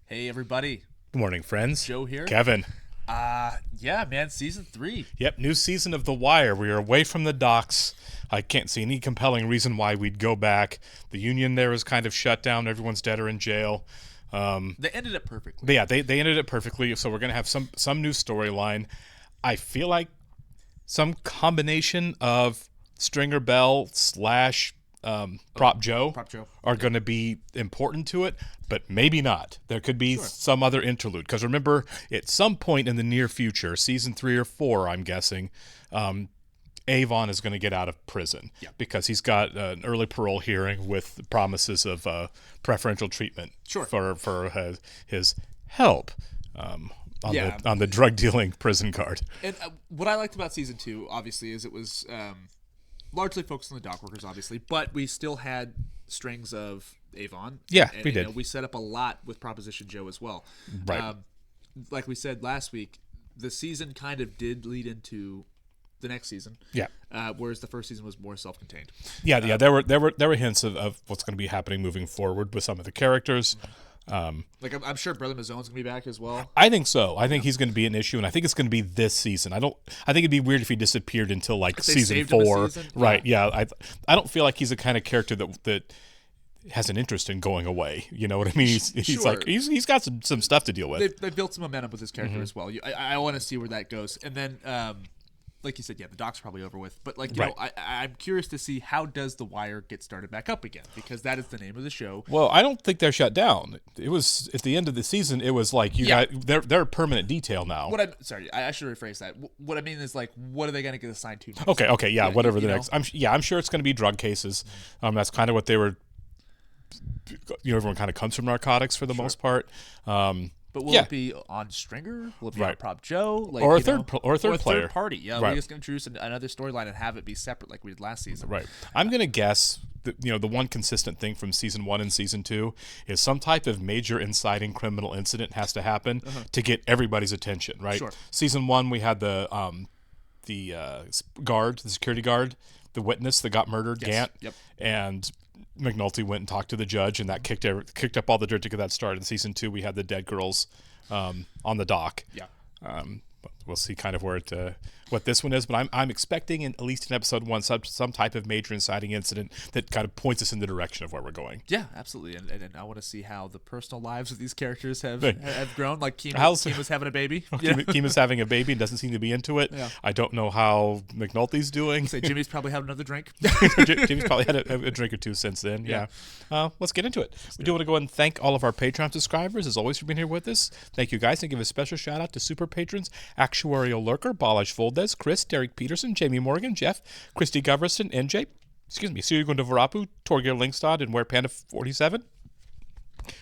Hey, everybody. Good morning, friends. Joe here. Kevin. Yeah, man, season 3. Yep, new season of The Wire. We are away from the docks. I can't see any compelling reason why we'd go back. The union there is kind of shut down. Everyone's dead or in jail. They ended it perfectly. But yeah, they ended it perfectly. So we're going to have some new storyline. I feel like some combination of Stringer Bell / Prop Joe are going to be important to it, but maybe not. There could be some other interlude. Because remember, at some point in the near future, season 3 or 4, I'm guessing, Avon is going to get out of prison because he's got an early parole hearing with promises of preferential treatment for his help on the drug dealing prison card. And what I liked about season 2, obviously, is it was largely focused on the dock workers, obviously, but we still had strings of Avon. Yeah, and, we did. We set up a lot with Proposition Joe as well. Right. Like we said last week, the season kind of did lead into the next season. Yeah. Whereas the first season was more self-contained. Yeah. There were hints of what's going to be happening moving forward with some of the characters. I'm sure Brother Mazzone's going to be back as well. I think so. I think he's going to be an issue, and I think it's going to be this season. I think it'd be weird if he disappeared until season 4. Right? Yeah. I don't feel like he's the kind of character that has an interest in going away. You know what I mean? He's got some stuff to deal with. They built some momentum with his character as well. I want to see where that goes, and then. Like you said, the doc's probably over with. But I'm curious to see how does The Wire get started back up again, because that is the name of the show. Well, I don't think they're shut down. It was at the end of the season. It was like they're a permanent detail now. I should rephrase that. What I mean is what are they going to get assigned to next? Okay, yeah, whatever the next. I'm sure it's going to be drug cases. That's kind of what they were. Everyone kind of comes from narcotics for the most part. But will it be on Stringer? Will it be on Prop Joe? Or a third player. Party. Yeah, we're just going to introduce another storyline and have it be separate like we did last season. Right. I'm going to guess that, the one consistent thing from season 1 and season 2 is some type of major inciting criminal incident has to happen to get everybody's attention, right? Sure. Season 1, we had the security guard, the witness that got murdered, Gant. Yep. And McNulty went and talked to the judge, and that kicked up all the dirt to get that started. In season 2, we had the dead girls on the dock. Yeah. We'll see kind of what this one is, but I'm expecting at least in episode 1 some type of major inciting incident that kind of points us in the direction of where we're going. Yeah, absolutely, and I want to see how the personal lives of these characters have grown. Like Kima's having a baby. Kima's having a baby and doesn't seem to be into it. Yeah. I don't know how McNulty's doing. Jimmy's probably had another drink. Jimmy's probably had a drink or two since then. Yeah. Let's get into it. We do want to go and thank all of our Patreon subscribers, as always, for being here with us. Thank you, guys, and give a special shout out to super patrons Actuarial Lurker, Balash Voldes, Chris, Derek Peterson, Jamie Morgan, Jeff, Christy Goverson, NJ, Sirigundo Varapu, Torgeir Lingstad, and WerePanda47.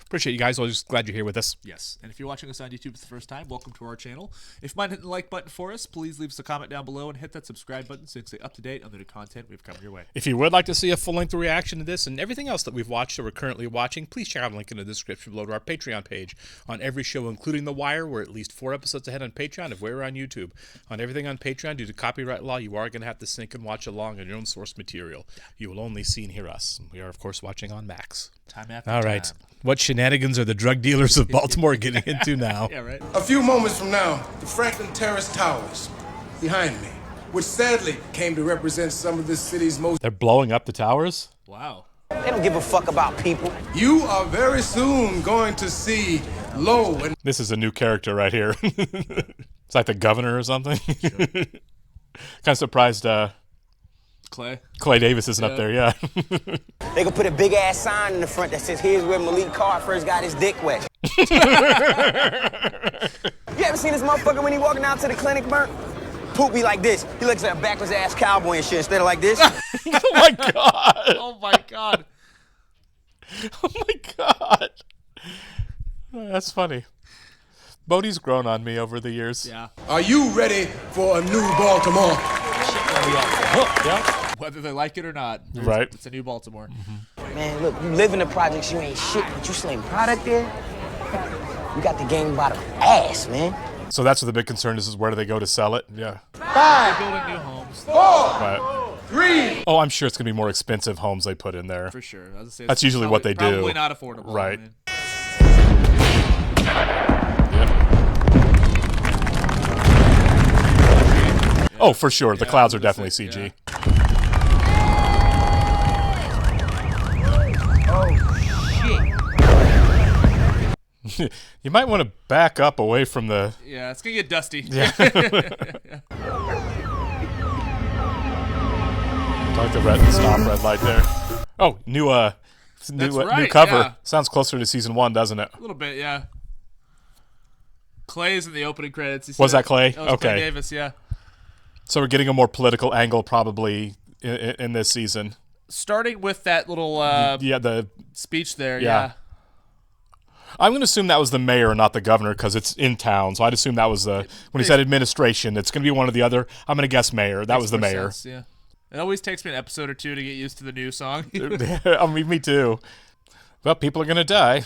Appreciate you guys. Always glad you're here with us. Yes. And if you're watching us on YouTube for the first time, welcome to our channel. If you mind hitting the like button for us, please leave us a comment down below and hit that subscribe button so you can stay up to date on the new content we've come your way. If you would like to see a full-length reaction to this and everything else that we've watched or we're currently watching, please check out a link in the description below to our Patreon page. On every show, including The Wire, we're at least 4 episodes ahead on Patreon if we're on YouTube. On everything on Patreon, due to copyright law, you are going to have to sync and watch along on your own source material. You will only see and hear us. We are, of course, watching on Max. Time after time. All right. What shenanigans are the drug dealers of Baltimore getting into now? Yeah, right. A few moments from now, the Franklin Terrace Towers, behind me, which sadly came to represent some of this city's most... They're blowing up the towers? Wow. They don't give a fuck about people. You are very soon going to see Low and... This is a new character right here. It's like the governor or something. Sure. Kind of surprised Clay Davis isn't up there, yeah. They gonna put a big ass sign in the front that says, "Here's where Malik Carr first got his dick wet." You ever seen this motherfucker when he walking out to the clinic, Bert? Poop be like this. He looks like a backwards ass cowboy and shit instead of like this. Oh my god. Oh my god. Oh my god. That's funny. Bodie's grown on me over the years. Yeah. Are you ready for a new Baltimore? Yeah. Whether they like it or not. Right. It's a new Baltimore. Mm-hmm. Man, look, you live in the projects, you ain't shit, but you selling product there? You got the game by the ass, man. So that's what the big concern is where do they go to sell it? Yeah. 5, They're building new homes. 4, Right. 3. Oh, I'm sure it's going to be more expensive homes they put in there. For sure. That's usually what they do. Probably not affordable. Right. I mean. Oh, for sure. The clouds are definitely CG. You might want to back up away from the... Yeah, it's going to get dusty. Yeah. Like the red light there. Oh, new cover. Yeah. Sounds closer to season 1, doesn't it? A little bit, yeah. Clay's in the opening credits. Was that Clay? That was Okay. Clay Davis, yeah. So we're getting a more political angle probably in this season. Starting with that little the speech there, Yeah. yeah. I'm going to assume that was the mayor, not the governor, because it's in town. So I'd assume that was when he said administration, it's going to be one or the other. I'm going to guess mayor. That was the mayor. Sense, yeah. It always takes me an episode or two to get used to the new song. I mean, me too. Well, people are going to die.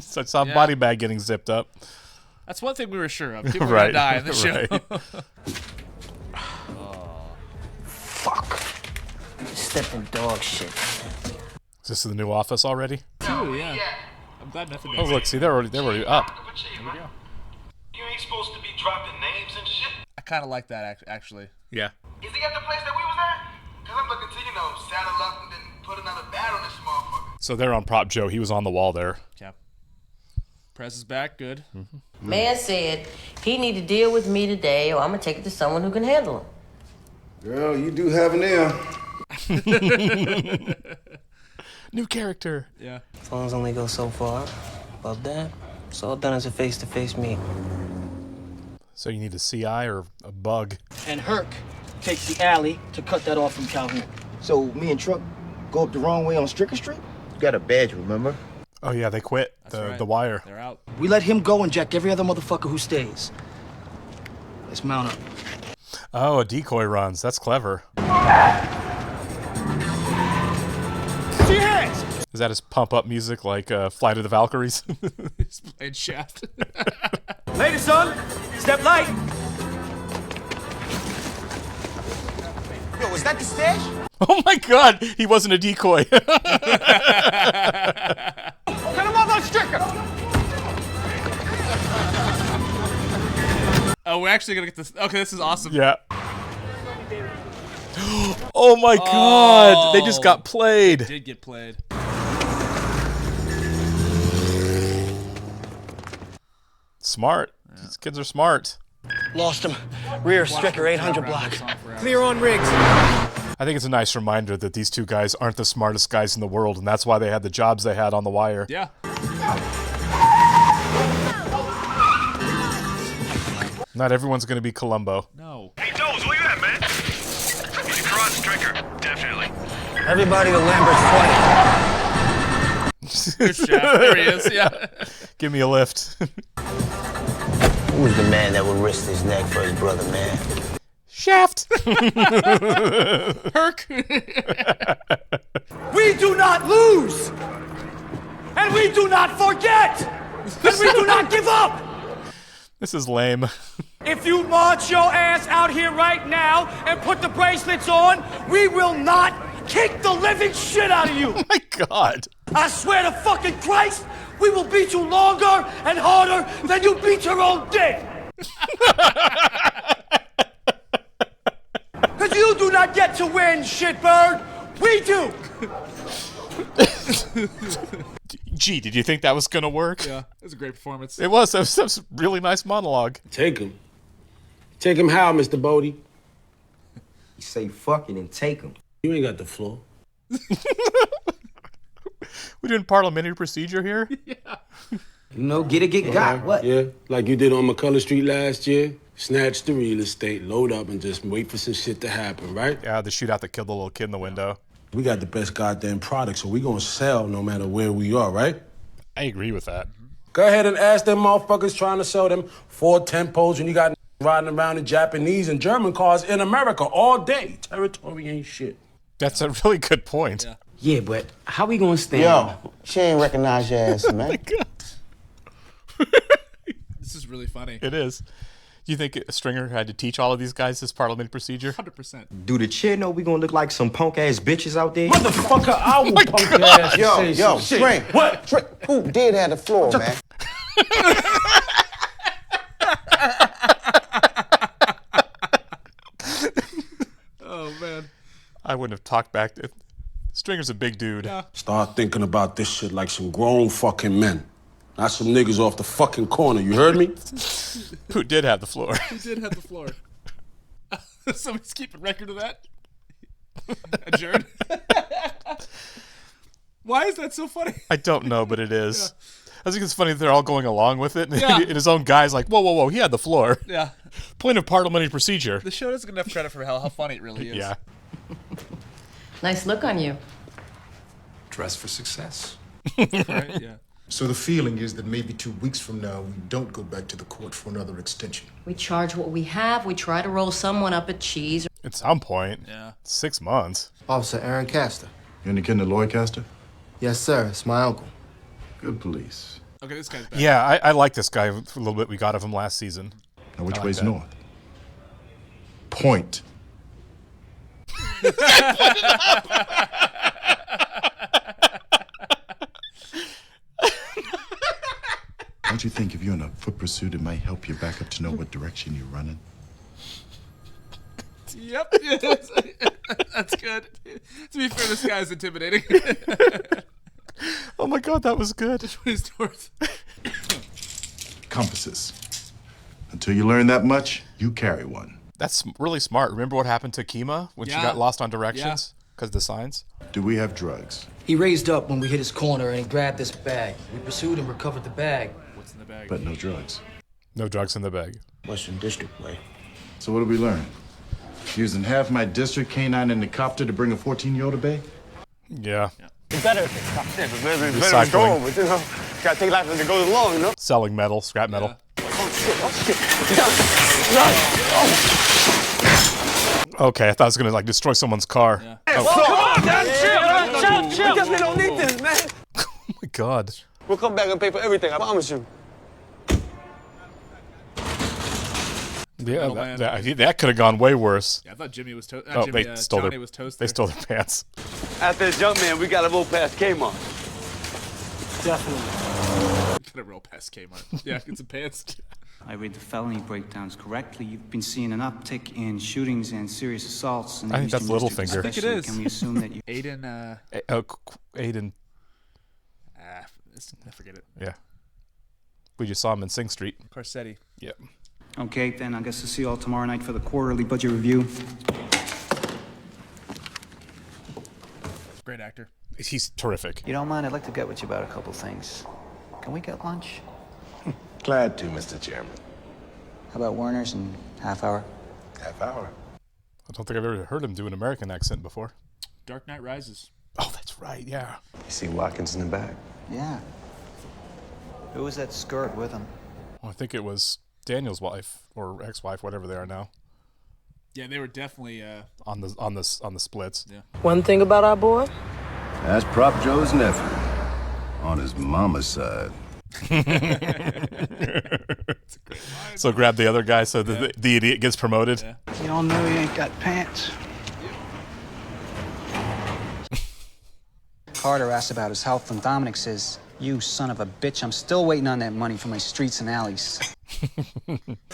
So I saw a body bag getting zipped up. That's one thing we were sure of. People are going to die in the show. Fuck. Step in dog shit. Is this the new office already? Ooh, yeah. I'm glad Method Oh, look, see, they're already up. You ain't supposed to be dropping names and shit. I kind of like that, actually. Yeah. Is he at the place that we was at? Because I'm looking to, saddle up and then put another bat on this motherfucker. So they're on Prop Joe. He was on the wall there. Yeah. Press is back. Good. Man said he need to deal with me today or I'm going to take it to someone who can handle him. Girl, you do have an ear. New character. Yeah. Phones only go so far. Above that, it's all done as a face-to-face meet. So you need a CI or a bug. And Herc takes the alley to cut that off from Calhoun. So me and Truck go up the wrong way on Stricker Street? You got a badge, remember? Oh, yeah, they quit Right. the wire. They're out. We let him go and jack every other motherfucker who stays. Let's mount up. Oh, a decoy runs. That's clever. See your hands! Is that his pump-up music like Flight of the Valkyries? He's playing Shaft. Later, son. Step light. Yo, is that the stash? Oh, my God. He wasn't a decoy. Cut him off on Stricker! Oh, we're actually going to get this. Okay, this is awesome. Yeah. Oh, my God. They just got played. Did get played. Smart. These kids are smart. Lost him. Rear Stricker 800 block. Clear on rigs. I think it's a nice reminder that these two guys aren't the smartest guys in the world, and that's why they had the jobs they had on the wire. Yeah. Not everyone's going to be Columbo. No. Hey, Doze, where you at, man? He's across Stricker. Definitely. Everybody to Lambert's 20. There's Shaft. There he is. Yeah. Give me a lift. Who's the man that would risk his neck for his brother, man? Shaft. Herc. We do not lose! And we do not forget! And we do not give up! This is lame. If you march your ass out here right now and put the bracelets on, we will not kick the living shit out of you! Oh my God. I swear to fucking Christ, we will beat you longer and harder than you beat your own dick! Because you do not get to win, shitbird! We do! Gee, did you think that was going to work? Yeah. It was a great performance. It was. That was a really nice monologue. Take him. Take him how, Mr. Bodie? You say fucking and take him. You ain't got the floor. We doing parliamentary procedure here? Get it, get got. What? Yeah, like you did on McCullough Street last year. Snatch the real estate, load up, and just wait for some shit to happen, right? Yeah, the shootout that killed the little kid in the window. We got the best goddamn product, so we gonna sell no matter where we are, right? I agree with that. Go ahead and ask them motherfuckers trying to sell them 4 tempos when you got riding around in Japanese and German cars in America all day. Territory ain't shit. That's a really good point. Yeah, but how we gonna stand? Yo, she ain't recognize your ass, man. Oh my God. This is really funny. It is. Do you think Stringer had to teach all of these guys this parliamentary procedure? 100%. Do the chair know we gonna look like some punk ass bitches out there? Motherfucker, I will punk your ass. Yo, String. What? Who did have the floor, man? wouldn't have talked back. Stringer's a big dude. Yeah. Start thinking about this shit like some grown fucking men. Not some niggas off the fucking corner, you heard me? Who did have the floor? He did have the floor. Somebody's keeping record of that. Adjourn. Why is that so funny? I don't know, but it is. I think it's funny that they're all going along with it. Yeah. And his own guy's like, whoa, he had the floor. Yeah. Point of parliamentary procedure. The show doesn't get enough credit for how funny it really is. Yeah. Nice look on you. Dress for success. Right? Yeah. So the feeling is that maybe 2 weeks from now, we don't go back to the court for another extension. We charge what we have. We try to roll someone up at cheese. At some point. Yeah. 6 months. Officer Aaron Castor. You indicating to Lloyd Castor? Yes, sir. It's my uncle. Good police. Okay, this guy's back. Yeah, I like this guy for a little bit we got of him last season. Now, which like way's that. north? Point. Don't you think if you're in a foot pursuit, it might help you back up to know what direction you're running? Yep. Yes. That's good. To be fair, this guy's intimidating. Oh my god, that was good. Which way is north? Compasses. Until you learn that much, you carry one. That's really smart. Remember what happened to Kima when she got lost on directions? Because of the signs? Do we have drugs? He raised up when we hit his corner and he grabbed this bag. We pursued and recovered the bag. What's in the bag? But no drugs. No drugs in the bag. Western District way. So what did we learn? Using half my district canine in the copter to bring a 14-year-old to bay? Yeah. It's better. Recycling. Go, but you know, gotta take life as it goes along, you know? Selling metal, scrap metal. Okay, I thought I was gonna like destroy someone's car. Yeah. Oh. Come on, man, chill. We definitely don't need this, man. Oh my god. We'll come back and pay for everything, I promise you. Yeah, that could have gone way worse. Yeah, I thought Jimmy was toast. Oh, they stole Johnny their. was toast. They stole their pants. After the jump, man, we gotta roll past Kmart. Definitely. Gotta roll past Kmart. Yeah, get some pants. I read the felony breakdowns correctly. You've been seeing an uptick in shootings and serious assaults. In the I think that's Eastern Littlefinger. District I think it is. Can we assume that you... Aiden, Aiden. I forget it. Yeah. We just saw him in Sing Street. Corsetti. Yep. Okay, then I guess I'll see you all tomorrow night for the quarterly budget review. Great actor. He's terrific. You don't mind? I'd like to get with you about a couple things. Can we get lunch? Glad to, Mr. Chairman. How about Werner's in half hour? Half hour. I don't think I've ever heard him do an American accent before. Dark Knight Rises. Oh, that's right, yeah. You see Watkins in the back? Yeah. Who was that skirt with him? Well, I think it was Daniel's wife or ex-wife, whatever they are now. Yeah, they were definitely on the splits. Yeah. One thing about our boy. That's Prop Joe's nephew, on his mama's side. So grab the other guy so the idiot gets promoted. Yeah. You don't know he ain't got pants. Carter asked about his health, and Dominic says, "You son of a bitch, I'm still waiting on that money for my streets and alleys."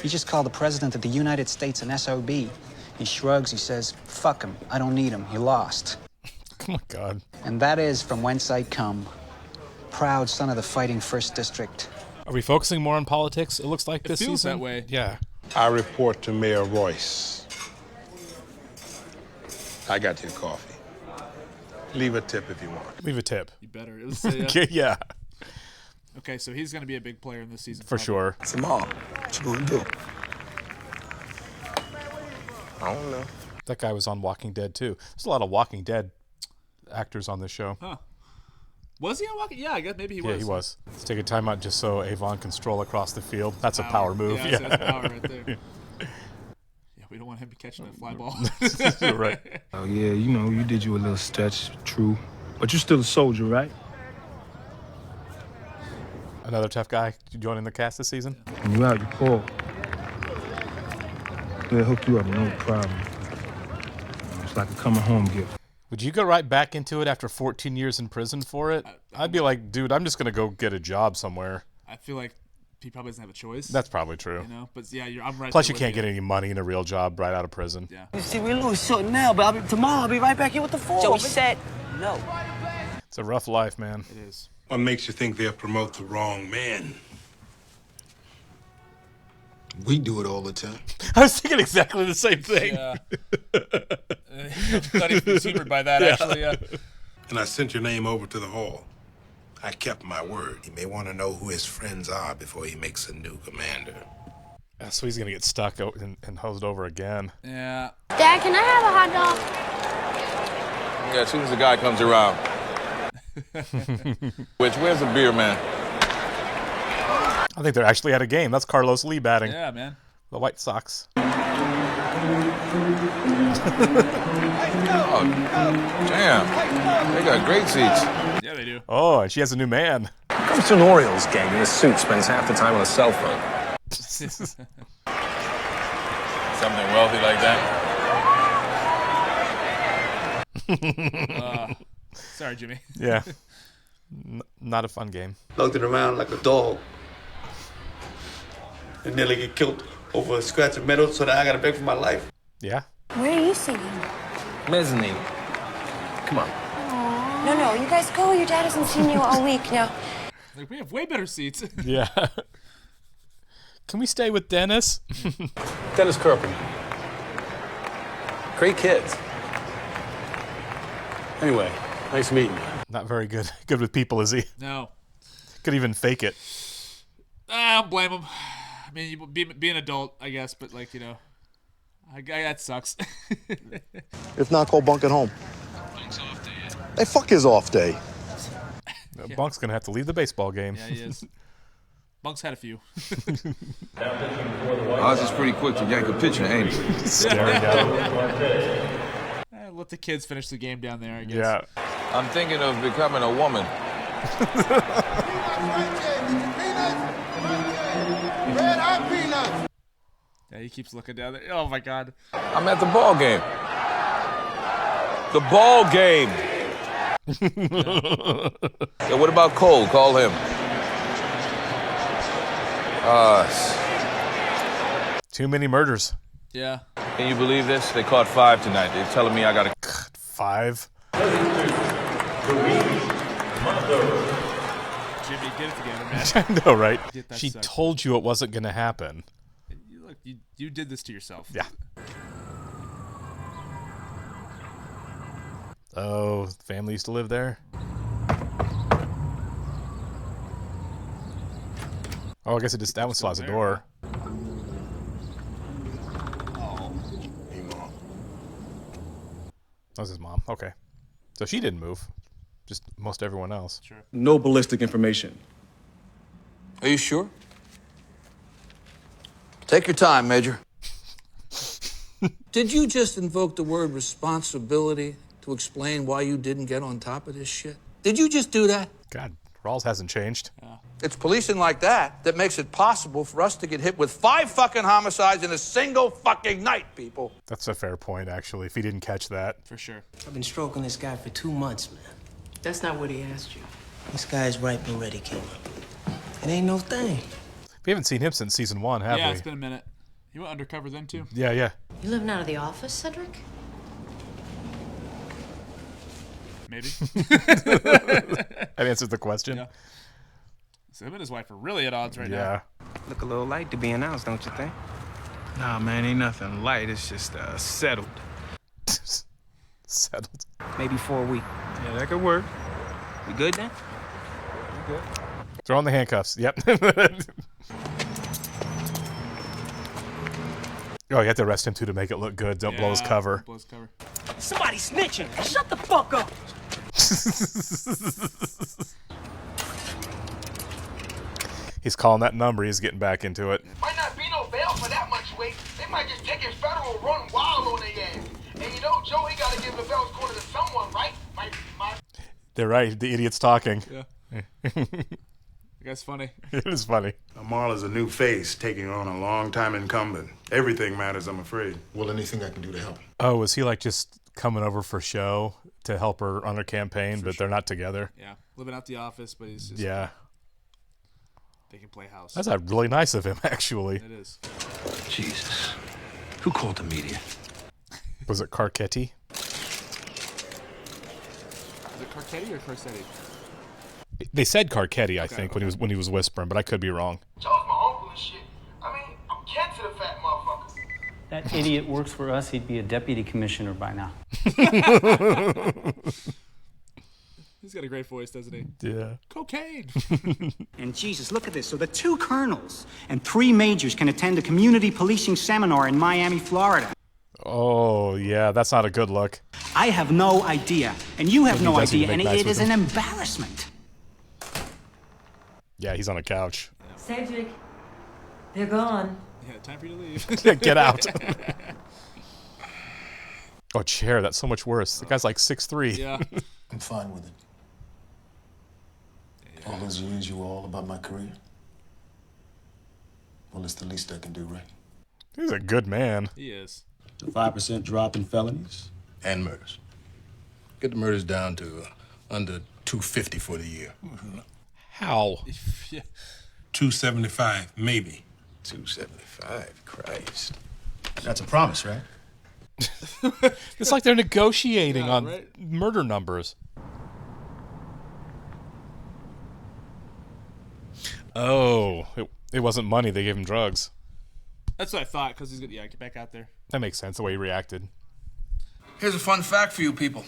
He just called the president of the United States an SOB. He shrugs, he says, "Fuck him, I don't need him, he lost." Oh my God. And that is from whence I come. Proud son of the fighting 1st District. Are we focusing more on politics, it looks like, this season? It feels that way. Yeah. I report to Mayor Royce. I got your coffee. Leave a tip if you want. Leave a tip. You better. It was, yeah. Okay, so he's going to be a big player in this season. For sure. Jamal, what you gonna do? I don't know. That guy was on Walking Dead, too. There's a lot of Walking Dead actors on this show. Huh. Was he on Walking? Yeah, I guess maybe he was. Yeah, he was. Let's take a timeout just so Avon can stroll across the field. That's a power move. Yeah, that's power right there. Yeah, we don't want him catching that fly ball. You're right. Oh, yeah, you know, you did you a little stretch, true. But you're still a soldier, right? Another tough guy joining the cast this season? When you out, you call. They'll hook you up, no problem. It's like a coming home gift. Would you go right back into it after 14 years in prison for it? I'd be like, dude, I'm just going to go get a job somewhere. I feel like he probably doesn't have a choice. That's probably true. You know, but yeah, I'm right. Plus, you can't get any money in a real job right out of prison. Yeah. You see, we're a little short now, but tomorrow I'll be right back here with the form. Joey said no. It's a rough life, man. It is. What makes you think they'll promote the wrong man? We do it all the time. I was thinking exactly the same thing. Yeah. Thought he was humored by that, actually. Yeah. And I sent your name over to the hall. I kept my word. He may want to know who his friends are before he makes a new commander. So he's going to get stuck and hosed over again. Yeah. Dad, can I have a hot dog? Yeah, as soon as the guy comes around. Where's the beer man? I think they're actually at a game. That's Carlos Lee batting. Yeah, man. The White Sox. Oh, damn. They got great seats. Yeah, they do. Oh, and she has a new man. Comes to an Orioles game in a suit, spends half the time on a cell phone. Something wealthy like that. Sorry, Jimmy. Yeah. Not a fun game. Lugged it around like a dog. And nearly get killed over a scratch of metal so that I gotta beg for my life. Yeah. Where are you sitting? Mezzanine. Come on. No, you guys go. Your dad hasn't seen you all week now. Like, we have way better seats. Yeah. Can we stay with Dennis? Dennis Kirpin. Great kids. Anyway, nice meeting you. Not very good. Good with people, is he? No. Could even fake it. I don't blame him. I mean, you be an adult, I guess, but like, you know, that sucks. If not, go Bunk at home. Hey, fuck his off day. Yeah. Bunk's gonna have to leave the baseball game. Yeah, he is. Bunk's had a few. Oz is pretty quick to yank a pitcher, ain't he? Staring down. Let the kids finish the game down there, I guess. Yeah. I'm thinking of becoming a woman. Red hot peanuts. Yeah, he keeps looking down there. Oh my God. I'm at the ball game. The ball game. Yeah, what about Cole? Call him. Too many murders. Yeah. Can you believe this? They caught 5 tonight. They're telling me I gotta. 5. Jimmy, get it together, man. I know, right? She sucked. told you it wasn't gonna happen. Look, you did this to yourself. Yeah. Oh, family used to live there. Oh, I guess that one still has a door. Oh. Hey, Mom. That was his mom. Okay. So she didn't move. Just most everyone else. Sure. No ballistic information. Are you sure? Take your time, Major. Did you just invoke the word responsibility to explain why you didn't get on top of this shit? Did you just do that? God, Rawls hasn't changed. It's policing like that that makes it possible for us to get hit with 5 fucking homicides in a single fucking night, people. That's a fair point, actually, if he didn't catch that. For sure. I've been stroking this guy for 2 months, man. That's not what he asked you. This guy's ripe and ready, Kima. It ain't no thing. We haven't seen him since season 1, have we? Yeah, it's been a minute. He went undercover then, too. Yeah. You living out of the office, Cedric? Maybe. That answers the question. Yeah. So him and his wife are really at odds right now. Yeah. Look a little light to be announced, don't you think? Nah, man, ain't nothing light. It's just settled. Settled. Maybe for a week. Yeah, that could work. We good then? We good. Throw on the handcuffs. Yep. Oh, you have to arrest him, too, to make it look good. Don't blow his cover. Blow his cover. Somebody snitching. Shut the fuck up. He's calling that number. He's getting back into it. Might not be no bail for that much weight. They might just take his federal run wild on their ass. And you know, Joe, he gotta give the Bell's corner to someone, right? They're right. The idiot's talking. Yeah. That guy's funny. It is funny. Marla's a new face, taking on a long-time incumbent. Everything matters, I'm afraid. Well, anything I can do to help. Oh, was he like just coming over for show to help her on her campaign, but they're not together? Yeah. Living out the office, but he's just... Yeah. They can play house. That's really nice of him, actually. It is. Jesus. Who called the media? Was it Carcetti? Is it Carcetti or Carcetti? They said Carcetti, I think, when he was whispering, but I could be wrong. Joe's my uncle and shit. I mean, I'm kin to the fat motherfucker. That idiot works for us. He'd be a deputy commissioner by now. He's got a great voice, doesn't he? Yeah. Cocaine. And Jesus, look at this. So the 2 colonels and 3 majors can attend a community policing seminar in Miami, Florida. Oh, yeah, that's not a good look. I have no idea, and you have Maybe no he doesn't idea, make and nice it with is an him. embarrassment. Yeah, he's on a couch. Cedric, they're gone. Yeah, time for you to leave. Get out. Oh, chair, that's so much worse. The guy's like 6'3". Yeah. I'm fine with it. All those years you were all about my career. Well, it's the least I can do, right? He's a good man. He is. A 5% drop in felonies and murders. Get the murders down to under 250 for the year. How? Yeah. 275, maybe. 275, Christ. That's a promise, right? It's like they're negotiating on right? murder numbers. Oh, it wasn't money. They gave him drugs. That's what I thought, because he's going to get back out there. That makes sense, the way he reacted. Here's a fun fact for you people.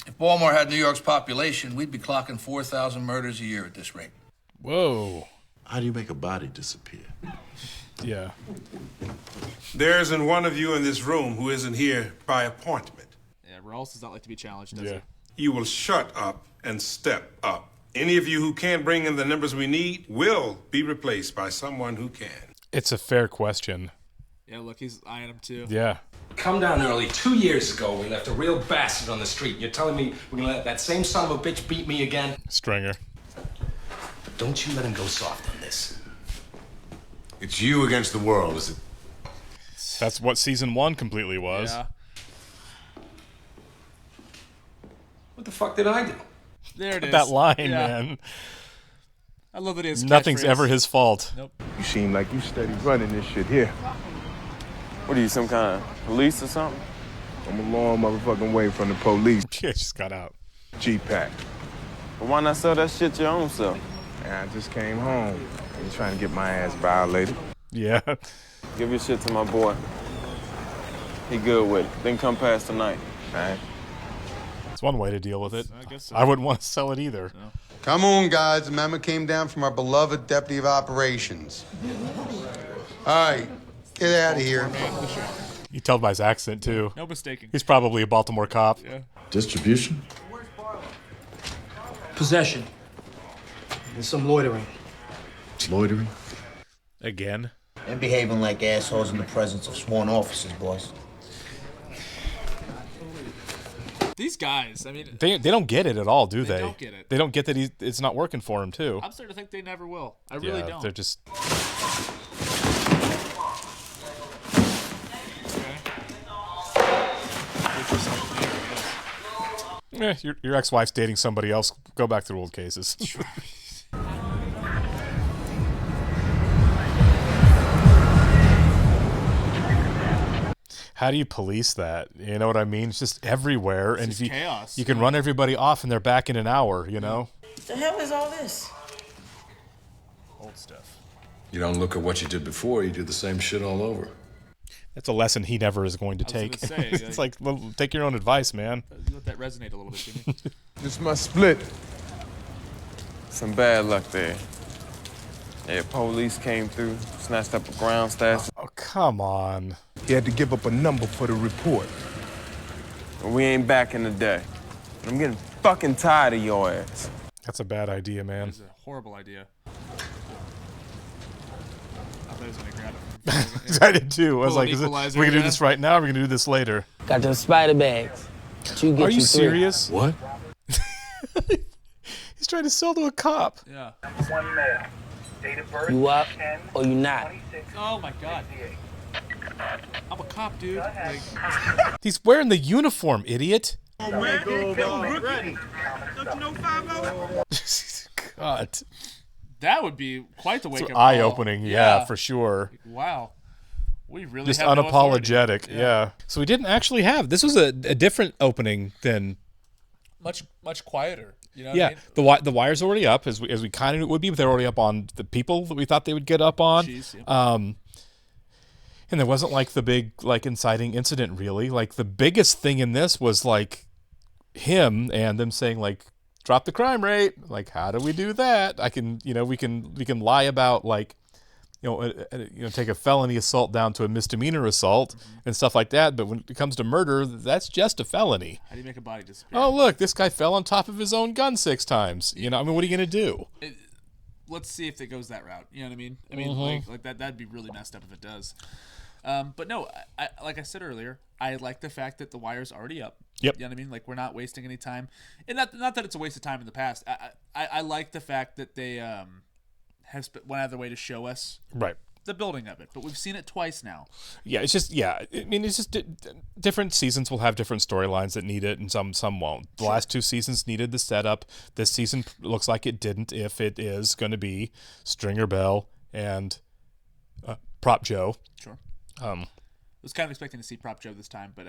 If Baltimore had New York's population, we'd be clocking 4,000 murders a year at this rate. Whoa. How do you make a body disappear? Yeah. There isn't one of you in this room who isn't here by appointment. Yeah, Rawls does not like to be challenged, does he? You will shut up and step up. Any of you who can't bring in the numbers we need will be replaced by someone who can. It's a fair question. Yeah, look, he's eyeing him too. Yeah. Come down early. 2 years ago, we left a real bastard on the street. You're telling me we're gonna let that same son of a bitch beat me again? Stringer. But don't you let him go soft on this. It's you against the world, is it? That's what season 1 completely was. Yeah. What the fuck did I do? There it is. That line, Yeah. man. I love that he has Nothing's catchphrase. ever his fault. Nope. You seem like you steady running this shit here. What are you, some kind of police or something? I'm a long motherfucking way from the police. Yeah, just got out. G-Pack. But why not sell that shit your own self? And I just came home. I'm trying to get my ass violated. Yeah. Give your shit to my boy. He good with it. Then come past tonight. All right. It's one way to deal with it. I guess so. I wouldn't want to sell it either. No. Come on, guys. The memo came down from our beloved Deputy of Operations. All right, get out of here. You tell by his accent, too. No mistaking. He's probably a Baltimore cop. Yeah. Distribution? Possession. And some loitering. Loitering? Again? And behaving like assholes in the presence of sworn officers, boss. These guys, I mean... They don't get it at all, do they? They don't get it. They don't get that it's not working for him, too. I'm starting to think they never will. I really don't. They're just... Your ex-wife's dating somebody else. Go back through old cases. How do you police that? You know what I mean? It's just everywhere. It's and just if chaos. You can run everybody off and they're back in an hour, you know? What the hell is all this? Old stuff. You don't look at what you did before, you do the same shit all over. That's a lesson he never is going to I was take. gonna say, It's like, well, take your own advice, man. Let that resonate a little bit, Jimmy. This my split. Some bad luck there. Yeah, police came through, snatched up a ground stash. Oh, come on. He had to give up a number for the report. We ain't back in the day. I'm getting fucking tired of your ass. That's a bad idea, man. It's a horrible idea. I thought he was going to grab it. I did too. I was Pull like, an is it, equalizer, we gonna do yeah. this right now or are we gonna do this later? Got them spider bags. Are you serious? What? He's trying to sell to a cop. Yeah. One male. Date of birth, You up or you not? Oh my god. I'm a cop, dude. Like, He's wearing the uniform, idiot. Ready. God. That would be quite the wake-up call. Eye-opening, yeah, for sure. Wow. We really just have unapologetic, no yeah. So we didn't actually have. This was a different opening than. Much quieter. You know what yeah, I mean? the wire's already up as we kind of knew it would be, but they're already up on the people that we thought they would get up on. Jeez, yeah. And there wasn't like the big like inciting incident really. Like the biggest thing in this was like him and them saying like drop the crime rate. Like how do we do that? We can lie about like take a felony assault down to a misdemeanor assault and stuff like that. But when it comes to murder, that's just a felony. How do you make a body disappear? Oh, look, this guy fell on top of his own gun 6 times. What are you going to do? Let's see if it goes that route. You know what I mean? I mean, like that'd be really messed up if it does. But no, I like I said earlier, I like the fact that the wire's already up. Yep. You know what I mean? Like we're not wasting any time. And not that it's a waste of time in the past. I like the fact that they went out of their way to show us the building of it, but we've seen it twice now. Yeah, it's just different seasons will have different storylines that need it, and some won't. The last 2 seasons needed the setup. This season looks like it didn't. If it is going to be Stringer Bell and Prop Joe, sure. I was kind of expecting to see Prop Joe this time, but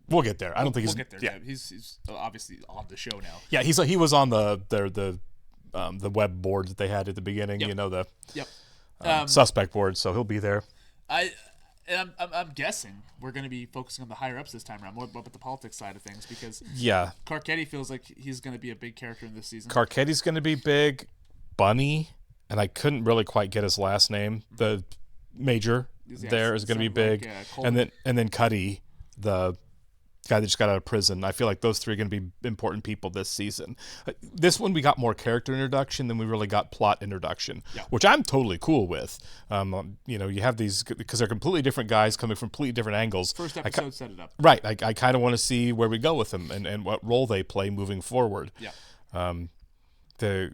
we'll get there. I don't think we'll get there. Yeah, he's obviously on the show now. Yeah, he was on the web board that they had at the beginning. Yep. Suspect board, so he'll be there. I'm guessing we're going to be focusing on the higher ups this time around, more about the politics side of things, because Carcetti feels like he's going to be a big character in this season. Carcetti's going to be big. Bunny, and I couldn't really quite get his last name. The major there is going to be big, and then Cuddy, the guy that just got out of prison. I feel like those 3 are going to be important people this season. This one we got more character introduction than we really got plot introduction, which I'm totally cool with. You have these because they're completely different guys coming from completely different angles. First episode set it up. Right. I kind of want to see where we go with them and what role they play moving forward. Yeah. The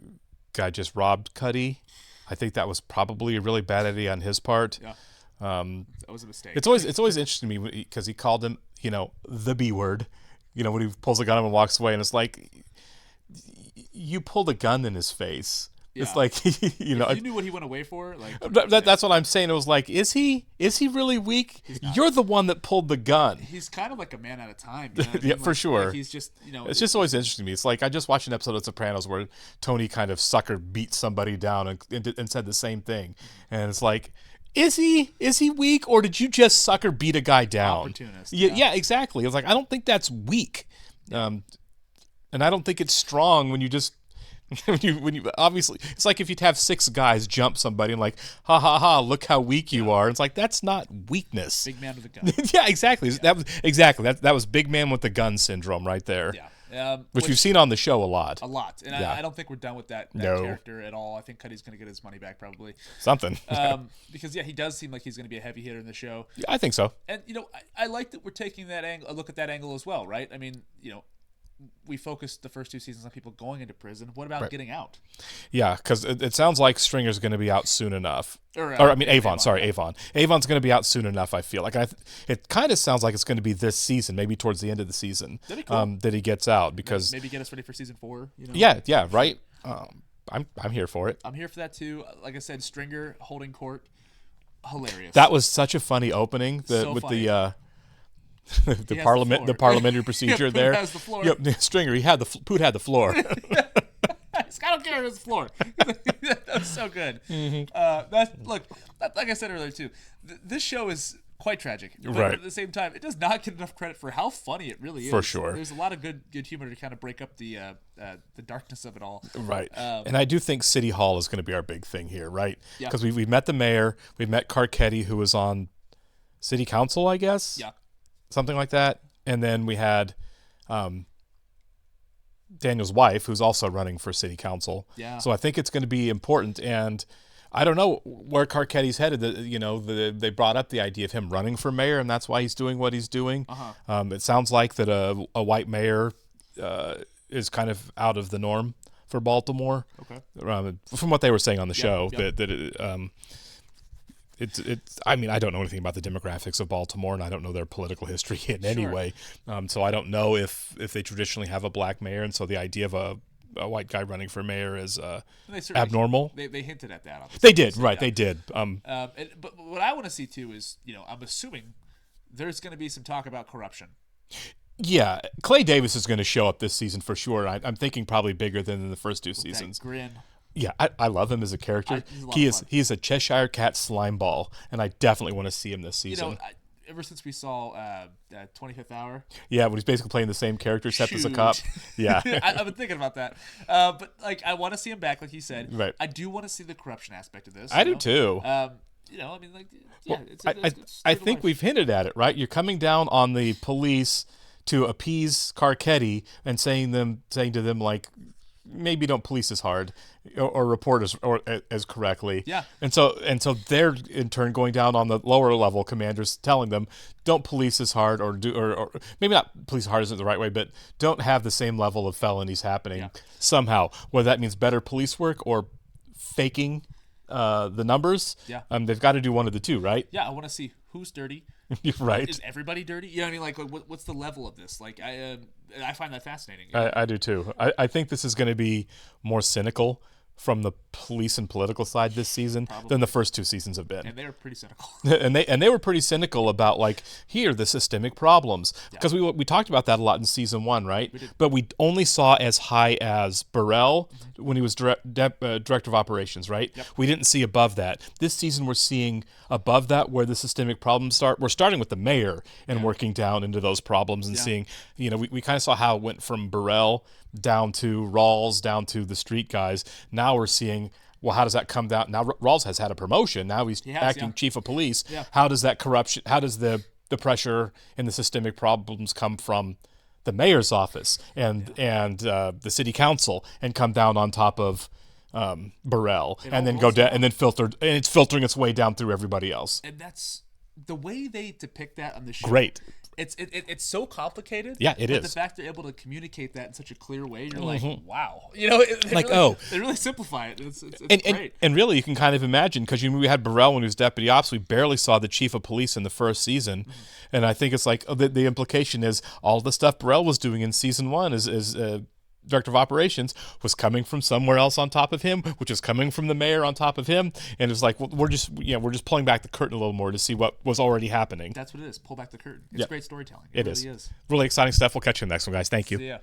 guy just robbed Cuddy. I think that was probably a really bad idea on his part. Yeah. That was a mistake. It's always interesting to me because he called him, the B word, when he pulls a gun up and walks away, and it's like, you pulled a gun in his face. Yeah. It's like, if you knew what he went away for, like that's what I'm saying. It was like, is he really weak? You're the one that pulled the gun. He's kind of like a man at a time. Yeah, for sure. Like he's just, it's just always interesting to me. It's like I just watched an episode of Sopranos where Tony kind of sucker beat somebody down and said the same thing, and it's like, is he weak, or did you just sucker beat a guy down? Opportunist. Yeah, exactly. It's like, I don't think that's weak, and I don't think it's strong when you just when you obviously, it's like if you'd have 6 guys jump somebody and like, ha ha ha, look how weak you are. It's like, that's not weakness. Big man with a gun. Yeah, exactly. That was big man with the gun syndrome right there. Yeah. Which we've seen on the show a lot. And I don't think we're done with that character at all. I think Cuddy's going to get his money back probably. Something. Because he does seem like he's going to be a heavy hitter in the show. Yeah, I think so. And I like that we're taking that angle, a look at that angle as well, right? I mean, we focused the first 2 seasons on people going into prison. What about getting out? Yeah, because it sounds like Stringer's going to be out soon enough. Avon. Sorry, Avon. Avon's going to be out soon enough, I feel like. It kind of sounds like it's going to be this season, maybe towards the end of the season, that he gets out. Because maybe get us ready for season 4. Yeah, right. I'm here for it. I'm here for that too. Like I said, Stringer holding court, hilarious. That was such a funny opening. Funny. The parliamentary procedure there. Has the floor. Yep, Stringer. Poot had the floor. I don't care if it's the floor. That was so good. Mm-hmm. Like I said earlier too, this show is quite tragic. But right. at the same time, it does not get enough credit for how funny it really is. For sure. There's a lot of good humor to kind of break up the darkness of it all. Right. And I do think City Hall is going to be our big thing here, right? Yeah. Because we met the mayor, we met Carcetti, who was on City Council, I guess. Yeah. Something like that. And then we had Daniel's wife, who's also running for city council. Yeah. So I think it's going to be important. And I don't know where Carcetti's headed. They brought up the idea of him running for mayor, and that's why he's doing what he's doing. Uh-huh. It sounds like that a white mayor is kind of out of the norm for Baltimore. Okay. From what they were saying on the show, yep. I mean, I don't know anything about the demographics of Baltimore, and I don't know their political history in any way. So I don't know if they traditionally have a black mayor, and so the idea of a a white guy running for mayor as They certainly- abnormal. They hinted at that. Obviously. They did, right? Yeah. They did. But what I want to see too is, I'm assuming there's going to be some talk about corruption. Yeah, Clay Davis is going to show up this season for sure. I'm thinking probably bigger than in the first 2 seasons. That grin. Yeah, I love him as a character. He's He is a Cheshire Cat slime ball, and I definitely want to see him this season. Ever since we saw 25th Hour. Yeah, when he's basically playing the same character except as a cop. Yeah. I've been thinking about that. But I want to see him back, like you said. Right. I do want to see the corruption aspect of this. I do too. I think we've hinted at it, right? You're coming down on the police to appease Carcetti and saying to them like, maybe don't police as hard or report as correctly. Yeah. And so they're in turn going down on the lower level commanders, telling them don't police as hard or maybe not police hard isn't the right way, but don't have the same level of felonies happening somehow. Whether that means better police work or faking the numbers. Yeah. They've got to do one of the two, right? Yeah, I want to see who's dirty. Right. Is everybody dirty? You know what I mean? Like, what's the level of this? Like, I find that fascinating. I do too. I think this is going to be more cynical from the police and political side this season than the first 2 seasons have been. And they were pretty cynical. and they were pretty cynical about like, here are the systemic problems, because we talked about that a lot in season 1, right? But we only saw as high as Burrell when he was director of operations, right? Yep. We didn't see above that. This season we're seeing above that where the systemic problems start. We're starting with the mayor and working down into those problems and seeing, we kind of saw how it went from Burrell down to Rawls, down to the street guys. Now we're seeing, well, how does that come down? Now Rawls has had a promotion. Now he's acting chief of police. Yeah. How does that corruption, how does the pressure and the systemic problems come from the mayor's office and the city council and come down on top of Burrell and then go down and then it's filtering its way down through everybody else. And that's the way they depict that on the show. Great. It's so complicated. Yeah, it but is. The fact they're able to communicate that in such a clear way, you're Mhm. like, wow. They really simplify it. It's great. And really, you can kind of imagine, because we had Burrell when he was deputy ops. We barely saw the chief of police in the first season, and I think it's like the implication is all the stuff Burrell was doing in season 1 is director of operations was coming from somewhere else on top of him, which is coming from the mayor on top of him, and it's like, well, we're just pulling back the curtain a little more to see what was already happening. That's what it is. Pull back the curtain. It's great storytelling. It really is. Really exciting stuff. We'll catch you in the next one, guys. Thank you. See ya.